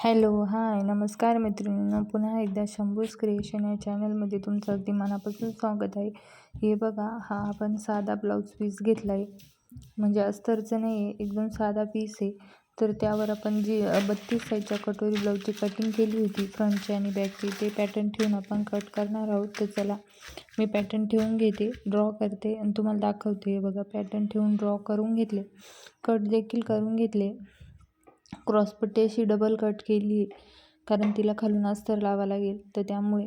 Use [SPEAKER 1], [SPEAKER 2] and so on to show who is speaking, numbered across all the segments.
[SPEAKER 1] Hello, हाय, नमस्कार मैत्रिणींनो. पुन्हा एकदा शंभूज क्रिएशन या चॅनलमध्ये तुमचं अगदी मनापासून स्वागत आहे. हे बघा, हा आपण साधा ब्लाऊज पीस घेतला आहे, म्हणजे अस्तरचं नाही आहे, एकदम साधा पीस आहे. तर त्यावर आपण जी 32 साईजच्या कटोरी ब्लाऊजची कटिंग केली होती, फ्रंटची आणि बॅकची, ते पॅटर्न ठेवून आपण कट करणार आहोत. तर चला, मी पॅटर्न ठेवून घेते, ड्रॉ करते आणि तुम्हाला दाखवते. हे बघा, पॅटर्न ठेवून ड्रॉ करून घेतले, कट देखील करून घेतले. क्रॉसपट्टी अशी डबल कट केली आहे, कारण तिला खालून अस्तर लावावं लागेल, तर त्यामुळे.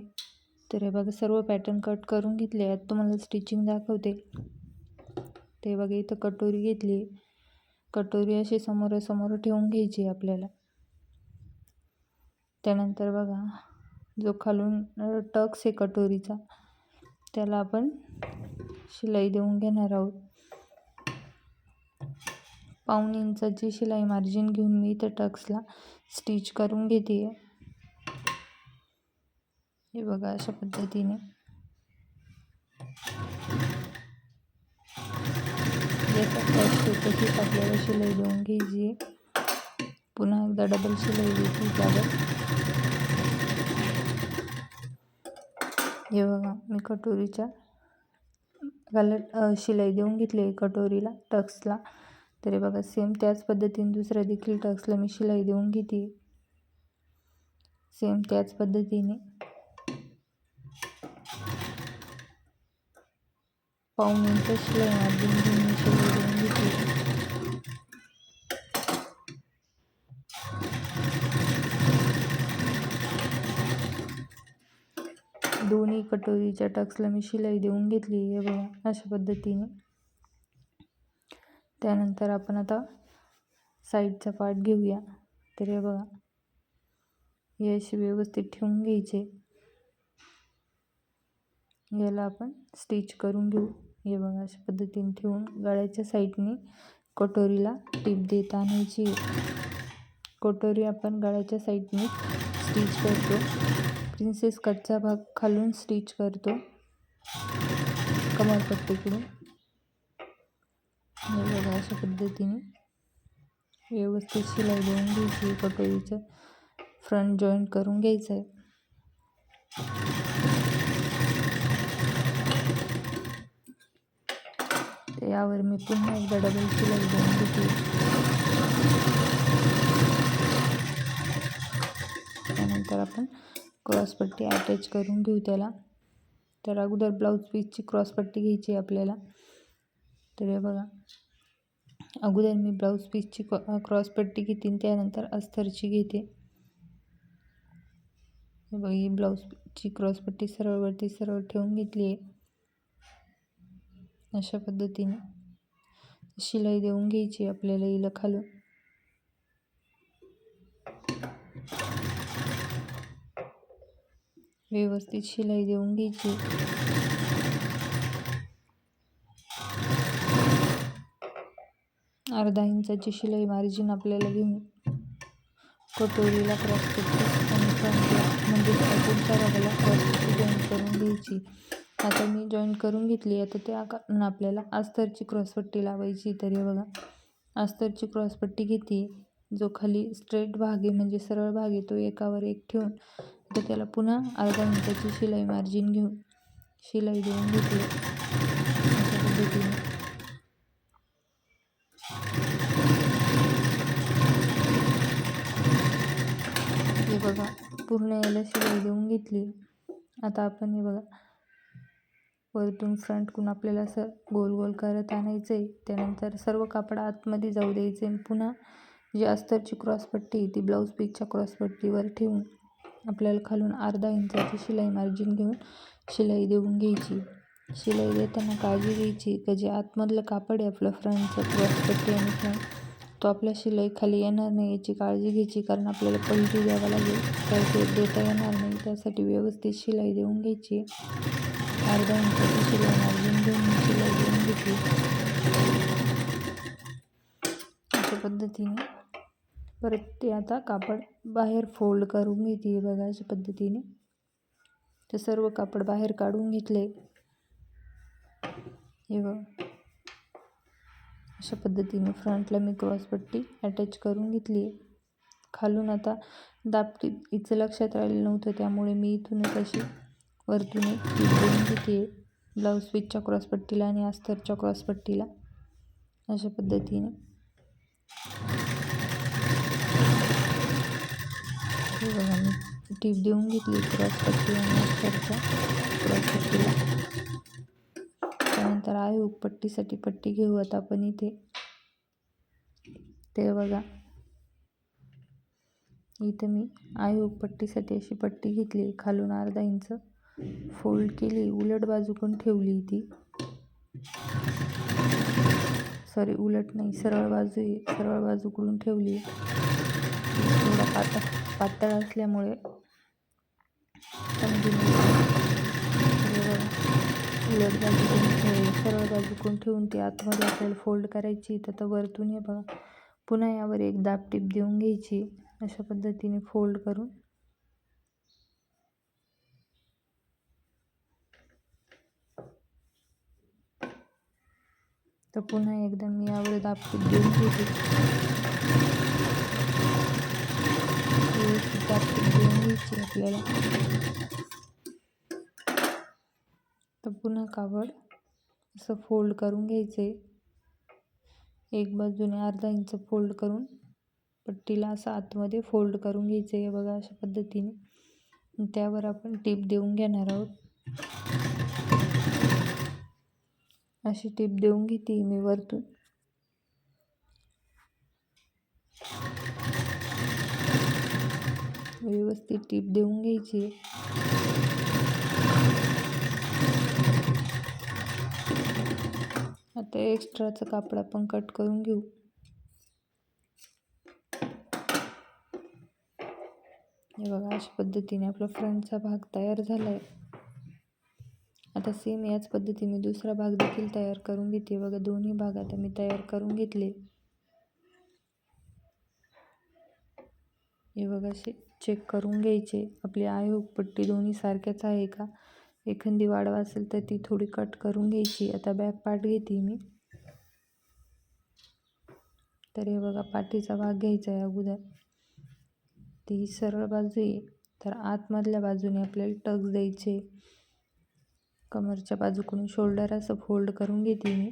[SPEAKER 1] तर हे बघा, सर्व पॅटर्न कट करून घेतले आहेत. तुम्हाला स्टिचिंग दाखवते. ते बघा, इथं कटोरी घेतली, कटोरी अशी समोरासमोर ठेवून घ्यायची आपल्याला. त्यानंतर बघा, जो खालून टक्स आहे कटोरीचा, त्याला आपण शिलाई देऊन घेणार आहोत. 1/2 इंचाची शिलाई मार्जिन घेऊन मी इथं टक्सला स्टिच करून घेते. हे बघा, अशा पद्धतीने तशीच आपल्याला शिलाई देऊन घ्यायची. पुन्हा एकदा डबल शिलाई द्यायची त्यावर. हे बघा, मी कटोरीच्या शिलाई देऊन घेतली कटोरीला, टक्सला. तर हे बघा, सेम त्याच पद्धतीने दुसऱ्या देखील टक्सला मी शिलाई देऊन घेते. सेम त्याच पद्धतीने 1/2 इंच शिलाई मार्जिन घेऊन मी शिलाई देऊन घेते. दोन्ही कटोरीच्या टक्सला मी शिलाई देऊन घेतली. हे बघा, अशा पद्धतीने. त्यानंतर आपण आता साईडचा पार्ट घेऊया. तर हे बघा, हे असे व्यवस्थित ठेवून घ्यायचे. याला आपण स्टिच करून घेऊ. हे बघा, अशा पद्धतीने ठेवून गळ्याच्या साईडने कटोरीला टीप देत आणायची. कटोरी आपण गळ्याच्या साईडने स्टिच करतो. प्रिन्सेस कटचा भाग खालून स्टिच करतो कमरपट्टीकडून. हे बघा, अशा पद्धतीने व्यवस्थित शिलाई देऊन घ्यायची. कटोरीचं फ्रंट जॉईंट करून घ्यायचं आहे. यावर मी पुन्हा एकदा डबल शिलाई देऊन घेते. त्यानंतर आपण क्रॉसपट्टी अटॅच करून घेऊ त्याला. तर अगोदर ब्लाऊज पीसची क्रॉसपट्टी घ्यायची आपल्याला. तर हे बघा, अगोदर मी ब्लाऊज पीसची क्रॉसपट्टी घेते, त्यानंतर अस्तरची घेते. हे बघा, ही ब्लाऊज पीसची क्रॉसपट्टी सरळवरती सरळ ठेवून घेतली आहे. अशा पद्धतीने शिलाई देऊन घ्यायची आपल्याला हिला खालून. व्यवस्थित शिलाई देऊन घ्यायची. अर्धा इंचाची शिलाई मार्जिन आपल्याला घेऊन कटोरीला क्रॉसपट्टी आणि फ्रंटला म्हणजे पुढच्या भागाला क्रॉसपट्टी जॉईंट करून घ्यायची. आता मी जॉईंट करून घेतली. आता त्या कारण आपल्याला अस्तरची क्रॉसपट्टी लावायची. तर हे बघा, अस्तरची क्रॉसपट्टी घेते. जो खाली स्ट्रेट भाग आहे म्हणजे सरळ भाग आहे, तो एकावर एक ठेवून तर त्याला पुन्हा अर्धा इंचाची शिलाई मार्जिन घेऊन शिलाई देऊन घेतली. अशा पद्धतीने हे बघा, पूर्ण याला शिलाई देऊन घेतली. आता आपण हे बघा, वरतून फ्रंटकडून आपल्याला असं गोल गोल करत आणायचं आहे. त्यानंतर सर्व कापड आतमध्ये जाऊ द्यायचे आणि पुन्हा जी अस्तरची क्रॉसपट्टी ती ब्लाऊज पीसच्या क्रॉसपट्टीवर ठेवून आपल्याला खालून अर्धा इंचाची शिलाई मार्जिन घेऊन शिलाई देऊन घ्यायची. शिलाई देताना काळजी घ्यायची की जे आतमधलं कापड आहे आपलं फ्रंटचं क्रॉसपट्टी आणि फ्रंट, तो आपल्या शिलाई खाली येणार नाही याची काळजी घ्यायची, कारण आपल्याला पलटी द्यावं लागेल, तर ते देता येणार नाही. त्यासाठी व्यवस्थित शिलाई देऊन घ्यायची. अर्धा इंचाची शिलाई मार्जिन घेऊन शिलाई देऊन घेतली. अशा पद्धतीने परत ते आता कापड बाहेर फोल्ड करून घेते. बघा, अशा पद्धतीने ते सर्व कापड बाहेर काढून घेतले. हे बघा, अशा पद्धतीने फ्रंटला मी क्रॉसपट्टी अटॅच करून घेतली. खालून आता दाबटीप हिचं लक्षात राहिलं नव्हतं, त्यामुळे मी इथूनच अशी वरतून एक टीप देऊन घेते ब्लाऊज पीसच्या क्रॉसपट्टीला आणि अस्तरच्या क्रॉसपट्टीला अशा पद्धतीने. हे बघा मी टीप देऊन घेतली क्रॉसपट्टी आणि अस्तरच्या क्रॉसपट्टीला. त्यानंतर आहे हुक पट्टीसाठी पट्टी घेऊ आता आपण इथे. ते बघा इथे मी आहे हुक पट्टीसाठी अशी पट्टी घेतली, खालून अर्धा इंच फोल्ड केली, उलट बाजूकडून ठेवली ती. सॉरी उलट नाही, सरळ बाजू आहे, सरळ बाजूकडून ठेवली. थोडा पातळ असल्यामुळे उलट बाजूकडून सरळ बाजूकडून ठेवून ती आतमध्ये आपल्याला फोल्ड करायची. तर वरतून हे बघा पुन्हा यावर एक दाबटीप देऊन घ्यायची अशा पद्धतीने फोल्ड करून. तर पुन्हा एकदा मी यावर दाबटीप देऊन घेते. व्यवस्थित दाबटीप देऊन घ्यायची आपल्याला. तर पुन्हा कापड असं फोल्ड करून घ्यायचे, एक बाजूने अर्धा इंच फोल्ड करून पट्टीला असं आतमध्ये फोल्ड करून घ्यायचं आहे बघा अशा पद्धतीने. त्यावर आपण टीप देऊन घेणार आहोत. अशी टीप देऊन घेते मी वरतून. व्यवस्थित टीप देऊन घ्यायची. आता एक्स्ट्राचं कापड आपण कट करून घेऊ. हे बघा अशा पद्धतीने आपला फ्रंटचा भाग तयार झाला आहे. आता सेम याच पद्धतीने दुसरा भाग देखील तयार करून घेते. बघा दोन्ही भाग आता मी तयार करून घेतले. हे बघा असे चेक करून घ्यायचे, आपली आहे हुक पट्टी दोन्ही सारख्याच आहे का, एखादी वाढवा असेल तर ती थोडी कट करून घ्यायची. आता बॅक पार्ट घेते मी. तर हे बघा पाठीचा भाग घ्यायचा आहे अगोदर. ती सरळ बाजू आहे, तर आतमधल्या बाजूने आपल्याला टक्स द्यायचे. कमरच्या बाजूकडून शोल्डर असं फोल्ड करून घेते मी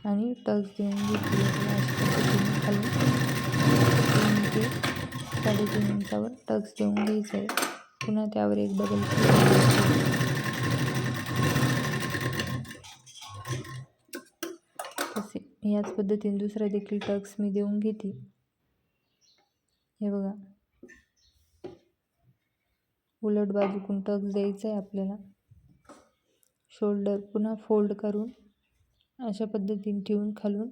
[SPEAKER 1] आणि टक्स देऊन घेते. खाली 3 ते 3.5 इंचावर टक्स देऊन घ्यायचं आहे. पुन्हा त्यावर एक डबल तसे याच पद्धतीने दुसरा देखील टक्स मी देऊन घेते. हे बघा उलट बाजूकडून टक्स द्यायचा आहे आपल्याला. शोल्डर पुन्हा फोल्ड करून अशा पद्धतीने ठेवून खालून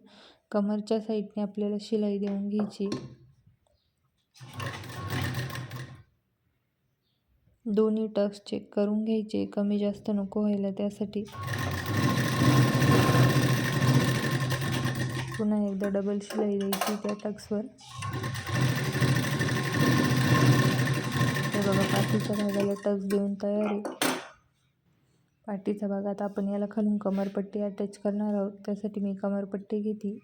[SPEAKER 1] कमरच्या साईडने आपल्याला शिलाई देऊन घ्यायची. दोन्ही टक्स चेक करून घ्यायचे, कमी जास्त नको व्हायला त्यासाठी. पुन्हा एकदा डबल शिलाई द्यायची त्या टक्सवर. हे बघा पाठीच्या भागाला टक्स देऊन तयार आहे. पाठीच्या भागात आपण याला खालून कमरपट्टी अटॅच करणार आहोत, त्यासाठी मी कमरपट्टी घेते.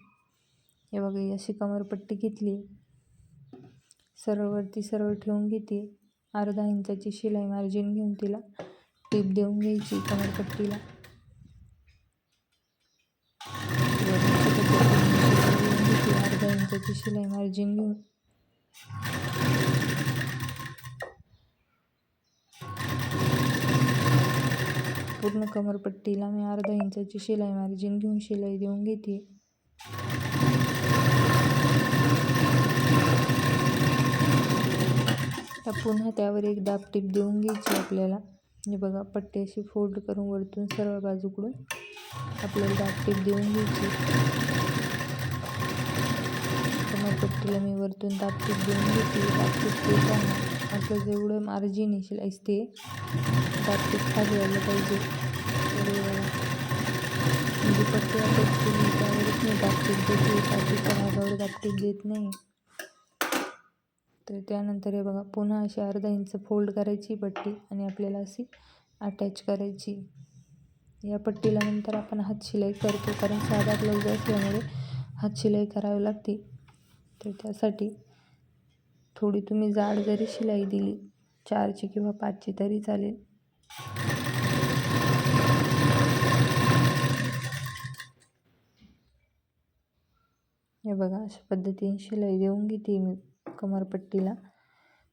[SPEAKER 1] हे बघा अशी कमरपट्टी घेतली, सरळवरती सरळ ठेवून घेते. अर्धा इंचाची शिलाई मार्जिन घेऊन तिला टीप देऊन घ्यायची कमरपट्टीला. अर्धा इंचाची शिलाई मार्जिन घेऊन पूर्ण कमरपट्टीला मी अर्धा इंचाची शिलाई मार्जिन घेऊन शिलाई देऊन घेते. तर पुन्हा त्यावर एक दाबटीप देऊन घ्यायची आपल्याला. हे बघा पट्टी अशी फोल्ड करून वरतून सरळ बाजूकडून आपल्याला दाबटीप देऊन घ्यायची. कमरपट्टीला मी वरतून दाबटीप देऊन घेते. दाबटीप देताना आपलं जेवढं मार्जिन आहे शिलाईच ते दाबटीप खाली आलं पाहिजे. म्हणजे पट्टी अटॅच केली त्यावरच मी दाबटीप देते, पाठीच्या भागावर दाबटीप देत नाही. तर त्यानंतर हे बघा पुन्हा अशी अर्धा इंच फोल्ड करायची पट्टी आणि आपल्याला अशी अटॅच करायची. या पट्टीला नंतर आपण हात शिलाई करतो, कारण साधा ब्लाऊज असल्यामुळे हात शिलाई करावी लागते. तर त्यासाठी थोडी तुम्ही जाड जरी शिलाई दिली 4ची किंवा 5ची तरी चालेल. हे बघा अशा पद्धतीने शिलाई देऊन घेते मी कमरपट्टीला.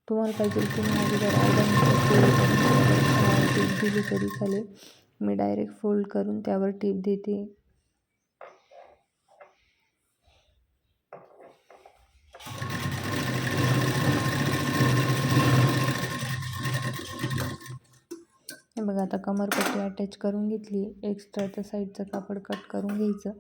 [SPEAKER 1] तुम्हाला पाहिजे तुम्ही अगोदर टीप दिली तरी चालेल. मी डायरेक्ट फोल्ड करून त्यावर टीप देते. हे बघा आता कमरपट्टी अटॅच करून घेतली. एक्स्ट्राचं साईडचं कापड कट करून घ्यायचं.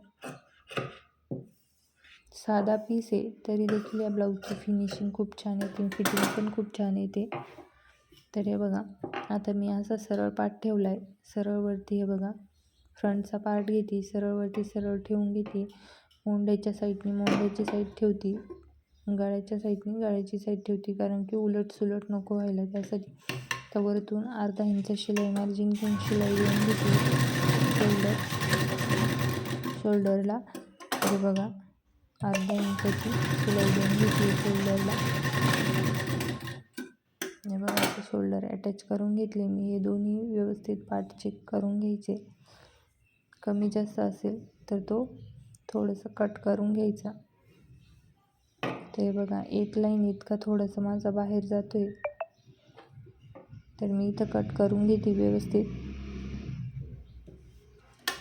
[SPEAKER 1] साधा पीस आहे तरी देखील या ब्लाऊजची फिनिशिंग खूप छान येते, फिटिंग पण खूप छान येते. तर हे बघा आता मी असा सरळ पाठ ठेवला आहे. सरळवरती हे बघा फ्रंटचा पार्ट घेते, सरळवरती सरळ ठेवून घेते. मोंड्याच्या साईडने मोंड्याची साईड ठेवते, गळ्याच्या साईडने गळ्याची साईड ठेवते, कारण की उलट सुलट नको व्हायला त्यासाठी. तर वरतून अर्धा इंच शिलाई मार्जिन घेऊन शिलाई देऊन घेतली शोल्डरला. हे बघा अर्धा इंचाची शिलाई देऊन घेतली शोल्डरला. हे बघा असं शोल्डर अटॅच करून घेतले मी. हे दोन्ही व्यवस्थित पार्ट चेक करून घ्यायचे. कमी जास्त असेल तर तो थोडंसं कट करून घ्यायचा. तर हे बघा एक लाईन इतका थोडंसं माझा बाहेर जातोय, तर मी इथं कट करून घेते व्यवस्थित.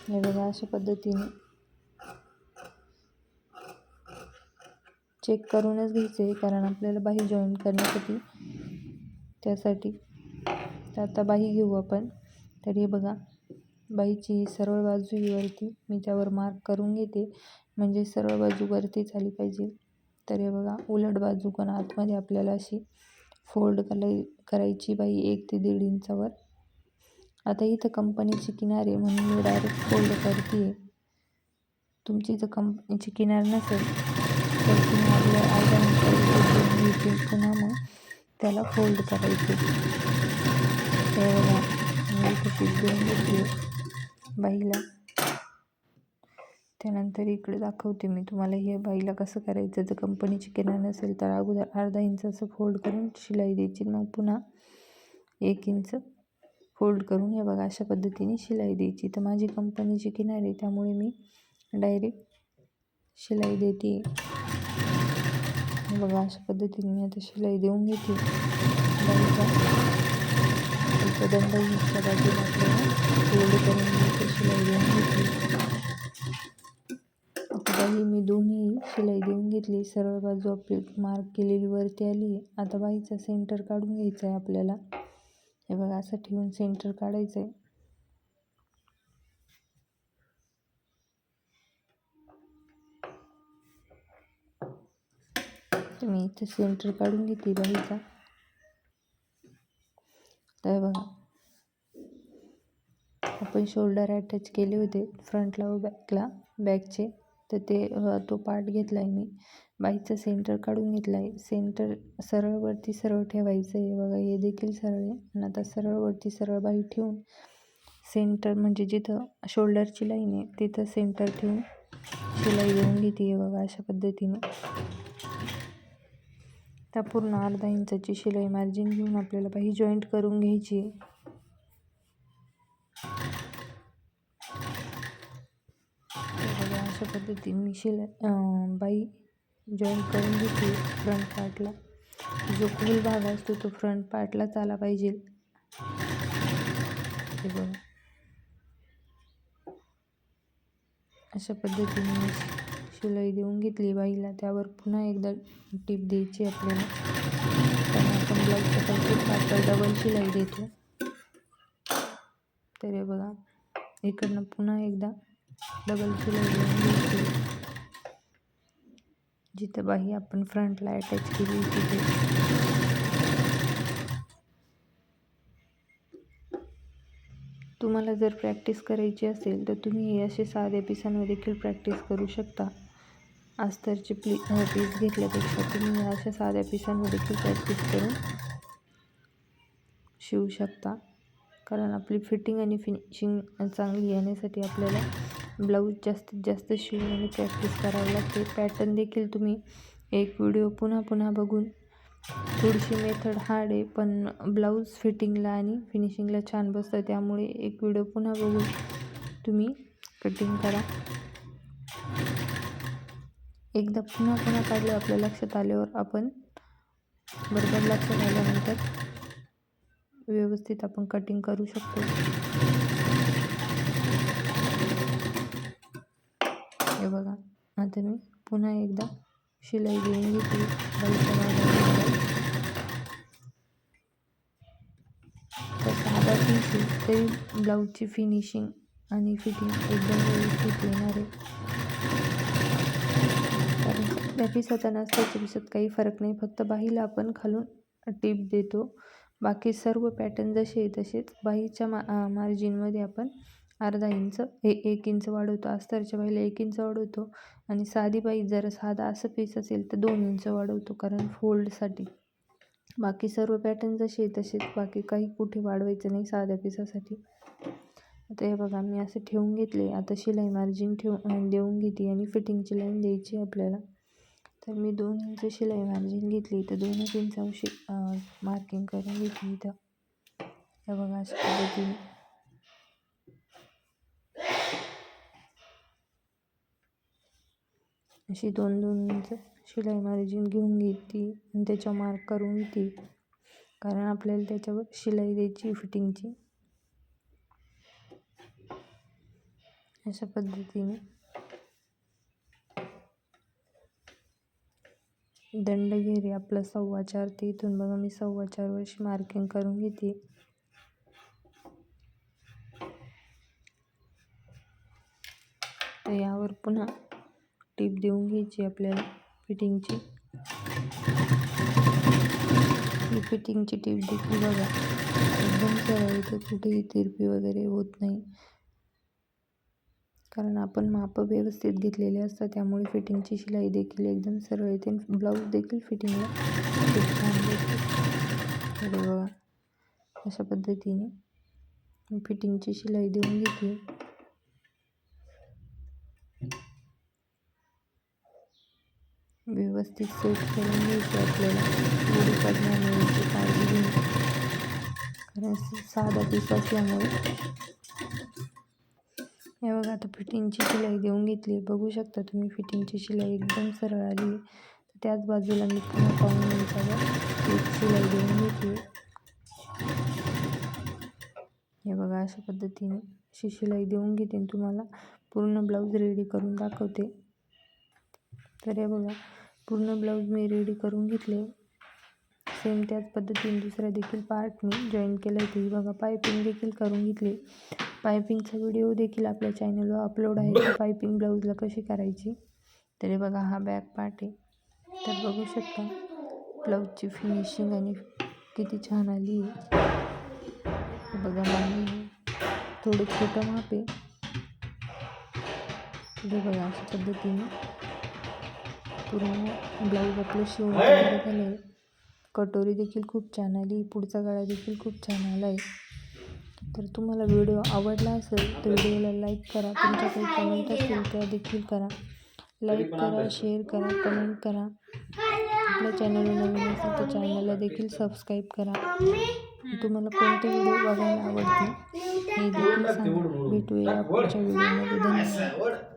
[SPEAKER 1] हे बघा अशा पद्धतीने चेक करूनच घ्यायचं आहे, कारण आपल्याला बाही जॉईन करण्यासाठी त्यासाठी. तर आता बाही घेऊ आपण. तर हे बघा बाहीची सरळ बाजू वरती मी त्यावर मार्क करून घेते, म्हणजे सरळ बाजू वरतीच आली पाहिजे. तर हे बघा उलट बाजू पण आतमध्ये आपल्याला अशी फोल्ड करायची बाई 1 ते 1.5 इंचावर. आता इथं कंपनीची किनार आहे म्हणून मी डायरेक्ट फोल्ड करते आहे. तुमची जर कंपनीची किनार नसेल तर तुम्ही आपल्या अर्धा इंच पुन्हा मग त्याला फोल्ड करायचे. तर बघा मी इथं टीप देऊन घेतली बाईला. त्यानंतर इकडे दाखवते मी तुम्हाला हे बाईला कसं करायचं. जर कंपनीची किनार नसेल तर अगोदर अर्धा इंच असं फोल्ड करून शिलाई द्यायची, मग पुन्हा 1 इंच फोल्ड करून हे बघा अशा पद्धतीने शिलाई द्यायची. तर माझी कंपनीची किनार आहे त्यामुळे मी डायरेक्ट शिलाई देते. बघा अशा पद्धतीने मी आता शिलाई देऊन घेते बाईचा. दंडच्या बाजूला आपल्याला फोल्ड करून मी शिलाई देऊन घेतली. आता बाई मी दोन्ही शिलाई देऊन घेतली. सरळ बाजू आपली मार्क केलेली वरती आली. आता बाईचा सेंटर काढून घ्यायचा आहे आपल्याला. हे बघा असं ठेवून सेंटर काढायचं आहे. तर मी इथे सेंटर काढून घेते बाईचा. तर बघा आपण शोल्डर अटॅच केले होते फ्रंटला व बॅकला बॅकचे, तर ते तो पार्ट घेतला आहे मी. बाईचा सेंटर काढून घेतला आहे. सेंटर सरळवरती सरळ ठेवायचं आहे. बघा हे देखील सरळ आहे. आणि आता सरळवरती सरळ बाई ठेवून सेंटर म्हणजे जिथं शोल्डरची लाईन आहे तिथं सेंटर ठेवून शिलाई देऊन घेते. आहे बघा अशा पद्धतीने. त्या पूर्ण अर्धा इंचाची शिलाई मार्जिन घेऊन आपल्याला बाही जॉईंट करून घ्यायची. बघा अशा पद्धतीने मी बाही जॉईंट करून घेते. फ्रंट पार्टला जो खोल भाग असतो तो फ्रंट पार्टलाच आला पाहिजे. हे बघा अशा पद्धतीने मी शिलाई देऊन घेतली बाईला. त्यावर पुन्हा एकदा टीप द्यायची आपल्याला, कारण आपण ब्लाऊजच्या खालची पातळ डबल शिलाई देतो. तर हे बघा इकडनं पुन्हा एकदा डबल शिलाई देऊन घ्यायची. जिथं बाही आपण फ्रंटला अटॅच केली तिथे. तुम्हाला जर प्रॅक्टिस करायची असेल तर तुम्ही हे असे साध्या पिसांवर देखील प्रॅक्टिस करू शकता. अस्तरचे पीस घेतल्यापेक्षा तुम्ही अशा साध्या पिसांवर देखील प्रॅक्टिस करून शिवू शकता. कारण आपली फिटिंग आणि फिनिशिंग चांगली येण्यासाठी आपल्याला ब्लाऊज जास्तीत जास्त शिवून आणि प्रॅक्टिस करावी लागते. पॅटर्न देखील तुम्ही एक व्हिडिओ पुन्हा पुन्हा बघून थोडीशी मेथड हार्ड आहे, पण ब्लाऊज फिटिंगला आणि फिनिशिंगला छान बसतं. त्यामुळे एक व्हिडिओ पुन्हा बघून तुम्ही कटिंग करा. एकदा पुन्हा पुन्हा काढलं आपल्या लक्षात आल्यावर आपण बरोबर लक्षात आल्यानंतर व्यवस्थित आपण कटिंग करू शकतो. हे बघा, आता मी पुन्हा एकदा शिलाई देऊन घेतली बाईच्या मागायला. तर साधा पीस आहे तरी ब्लाऊजची फिनिशिंग आणि फिटिंग एकदम व्यवस्थित येणार आहे. कारण त्या पिसाचा नसल्याच्या पिसात काही फरक नाही, फक्त बाहीला आपण खालून टिप देतो. बाकी सर्व पॅटर्न जसे आहे तसेच बाहीच्या मार्जिनमध्ये आपण अर्धा इंच 1 इंच वाढवतो. अस्तरच्या बाहीला 1 इंच वाढवतो आणि साधी बाही जर साधा असं पीस असेल तर 2 इंच वाढवतो, कारण फोल्डसाठी. बाकी सर्व पॅटर्न जसे आहे तसेच, बाकी काही कुठे वाढवायचं नाही साध्या पिसासाठी. आता हे बघा, मी असं ठेवून घेतले. आता शिलाई मार्जिन देऊन घेते आणि फिटिंगची लाईन द्यायची आपल्याला. तर मी 2 इंच शिलाई मार्जिन घेतली, तर 2 इंच अशी मार्किंग करून घेतली इथं. हे बघा, अशा पद्धतीने अशी 2-2 इंच शिलाई मार्जिन घेऊन घेते आणि त्याच्यावर मार्क करून घेते, कारण आपल्याला त्याच्यावर शिलाई द्यायची फिटिंगची. अशा पद्धतीने दंड घेरे आपला 4.25 ते इथून बघा मी 4.25 वर्षी मार्किंग करून घेते. तर यावर पुन्हा टीप देऊन घ्यायची आपल्याला फिटिंगची. ही फिटिंगची टीप देखील बघा एकदम सरळ येते, कुठेही तिरपी वगैरे होत नाही, कारण आपण माप व्यवस्थित घेतलेले असतात. त्यामुळे फिटिंगची शिलाई देखील एकदम सरळ येते. ब्लाऊज देखील फिटिंगला खूप छान बसते. बघा, अशा पद्धतीने फिटिंगची शिलाई देऊन घेते. व्यवस्थित सेट करून घ्यायची आपल्याला, उडी पडणार नाही याची काळजी घ्यायची, कारण साधा पीस असल्यामुळे. हे बघा, आता फिटिंगची शिलाई देऊन घेतली. बघू शकता तुम्ही फिटिंगची शिलाई एकदम सरळ आली. त्याच बाजूला मी पुन्हा 1.5 इंचावर एक शिलाई देऊन घेतली. हे बघा, अशा पद्धतीने अशी शिलाई देऊन घेते आणि तुम्हाला पूर्ण ब्लाऊज रेडी करून दाखवते. तर हे बघा, पूर्ण ब्लाऊज मी रेडी करून घेतले. सेम त्याच पद्धतीने दुसरा देखील पार्ट मी जॉईन केलं आहे. ते बघा, पायपिंग देखील करून घेतली. पायपिंगचा व्हिडिओ देखील आपल्या चॅनलवर अपलोड आहे, की पायपिंग ब्लाऊजला कशी करायची. तर हे बघा, हा बॅक पार्ट आहे. तर बघू शकता ब्लाऊजची फिनिशिंग आणि किती छान आली आहे. बघा, मागे थोडं छोटं माप आहे. हे बघा, अशा पद्धतीने पूर्ण ब्लाऊज आपलं शिवून तयार झालं आहे. कटोरी देखील खूप छान आली. पुढचा गळा देखील खूप छान आला आहे. तर तुम्हाला व्हिडिओ आवडला असेल तर व्हिडिओला लाईक करा. तुमच्या काही कमेंट असतील त्या देखील करा. लाईक करा, शेअर करा, कमेंट करा. आपल्या चॅनलवर नवीन असेल तर चॅनलला देखील सबस्क्राईब करा. तुम्हाला कोणते व्हिडिओ बघायला आवडतील हे देखील सांगा. भेटूया पुढच्या व्हिडिओमध्ये. धन्यवाद.